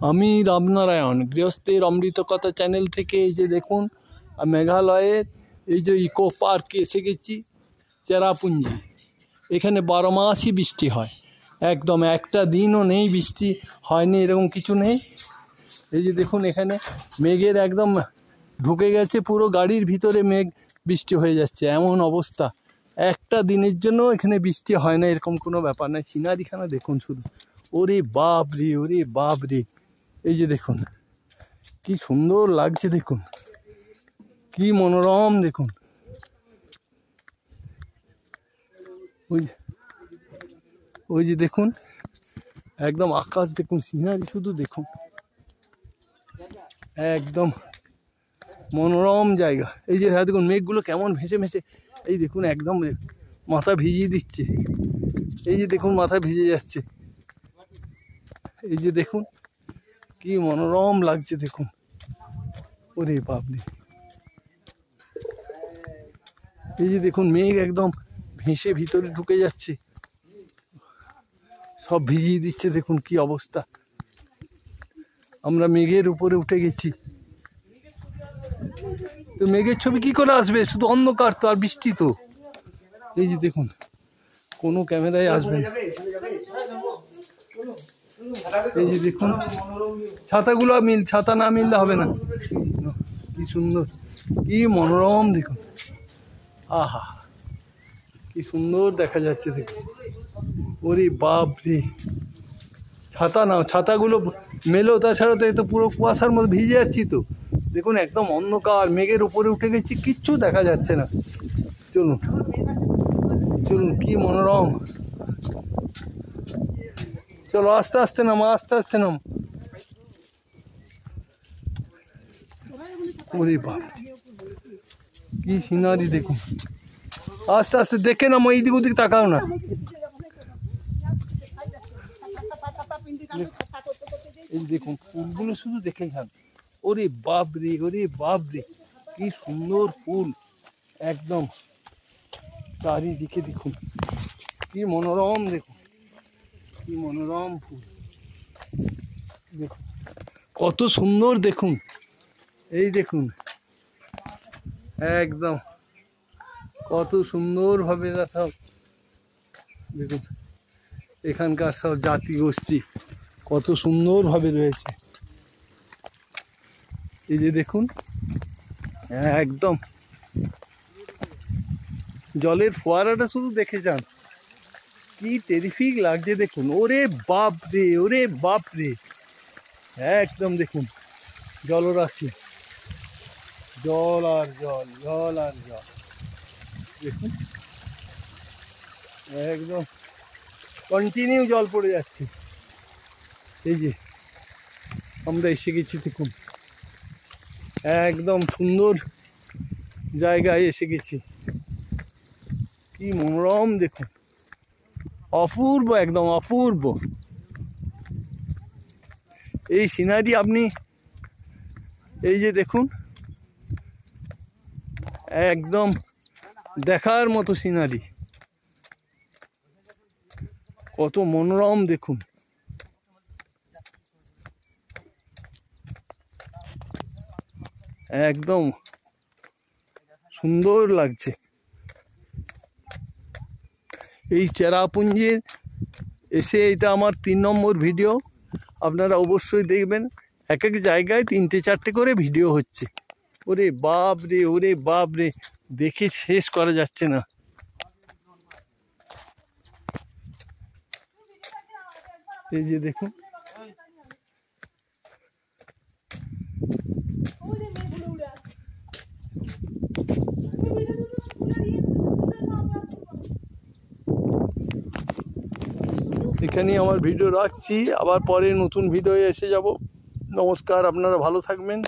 আমি রামনারায়ণ গৃহস্থের অমৃত কথা চ্যানেল থেকে এই যে দেখুন মেঘালয়ের এই যে ইকো পার্কে এসে গেছি চেরাপুঞ্জি। এখানে 12 মাসই বৃষ্টি হয়, একদম একটা দিনও নেই বৃষ্টি হয়নি এরকম কিছু নেই। এই যে দেখুন এখানে মেঘের একদম ঢুকে গেছে, পুরো গাড়ির ভিতরে মেঘ বৃষ্টি হয়ে যাচ্ছে এমন অবস্থা। একটা দিনের জন্য এখানে বৃষ্টি হয় না এরকম কোনো ব্যাপার নয়। সিনারিখানা দেখুন শুধু, ওরে বাপ রে, ওরে বাপ রে। এই যে দেখুন কি সুন্দর লাগছে, দেখুন কি মনোরম, দেখুন ওই যে দেখুন একদম আকাশ দেখুন, সিনারি শুধু দেখুন, একদম মনোরম জায়গা। এই যে দেখুন মেঘগুলো কেমন ভেসে ভেসে, এই দেখুন একদম মাথা ভিজিয়ে দিচ্ছে। এই যে দেখুন মাথা ভিজে যাচ্ছে। এই যে দেখুন কি মনোরম লাগছে, দেখুন ওরে বাপরে। এই যে দেখুন মেঘ একদম ভেসে ভিতরে ঢুকে যাচ্ছে, সব ভিজিয়ে দিচ্ছে, দেখুন কি অবস্থা। আমরা মেঘের উপরে উঠে গেছি, তো মেঘের ছবি কি করে আসবে, শুধু অন্ধকার তো আর বৃষ্টি তো। এই যে দেখুন কোনো ক্যামেরায় আসবে না। এই যে দেখুন ছাতাগুলো ছাতা না মিললে হবে না। কি সুন্দর, কি মনোরম, দেখুন আহা কি সুন্দর দেখা যাচ্ছে, দেখুন ওরে বাপ রে। ছাতা নাও, ছাতাগুলো মেলো, তাছাড়া তো এ তো পুরো কুয়াশার মধ্যে ভিজে যাচ্ছি তো। দেখুন একদম অন্ধকার, মেঘের উপরে উঠে গেছি, কিচ্ছু দেখা যাচ্ছে না। চলুন চলুন, কি মনোরম। চলো আস্তে আস্তে নাম, আস্তে আস্তে নাম। ওরে বাপ কি সিনারি, দেখুন আস্তে আস্তে দেখে নামো, এইদিক ওদিক তাকাও না। এই দেখুন ফুলগুলো শুধু দেখে যান, ওরে বাপ রে, ওরে বাপ রে, কি সুন্দর ফুল, একদম চারিদিকে দেখুন কি মনোরম, দেখুন কি মনোরম ফুল, দেখুন কত সুন্দর, দেখুন এই দেখুন একদম কত সুন্দরভাবে সব দেখুন, এখানকার সব জাতি গোষ্ঠী কত সুন্দরভাবে রয়েছে। এই যে দেখুন একদম জলের ফোয়ারাটা শুধু দেখে যান, কি টেরিফিক লাগছে, দেখুন ওরে বাপ রে, ওরে বাপ রে। একদম দেখুন জলরাশি, জল আর জল, জল আর জল, দেখুন একদম কন্টিনিউ জল পড়ে যাচ্ছে। এই যে আমরা এসে গেছি, দেখুন একদম সুন্দর জায়গায় এসে গেছি, কি মনোরম, দেখুন অপূর্ব, একদম অপূর্ব এই সিনারি। আপনি এই যে দেখুন একদম দেখার মতো সিনারি, কত মনোরম, দেখুন একদম সুন্দর লাগছে। এই চেরাপুঞ্জির এসে এটা আমার 3 নম্বর ভিডিও, আপনারা অবশ্যই দেখবেন। এক এক জায়গায় 3টে-4টে করে ভিডিও হচ্ছে। ওরে বাপ রে, ওরে বাপ রে, দেখে শেষ করা যাচ্ছে না। এই যে দেখুন এখানেই আমার ভিডিও রাখছি, আবার পরে নতুন ভিডিও এসে যাব। নমস্কার, আপনারা ভালো থাকবেন।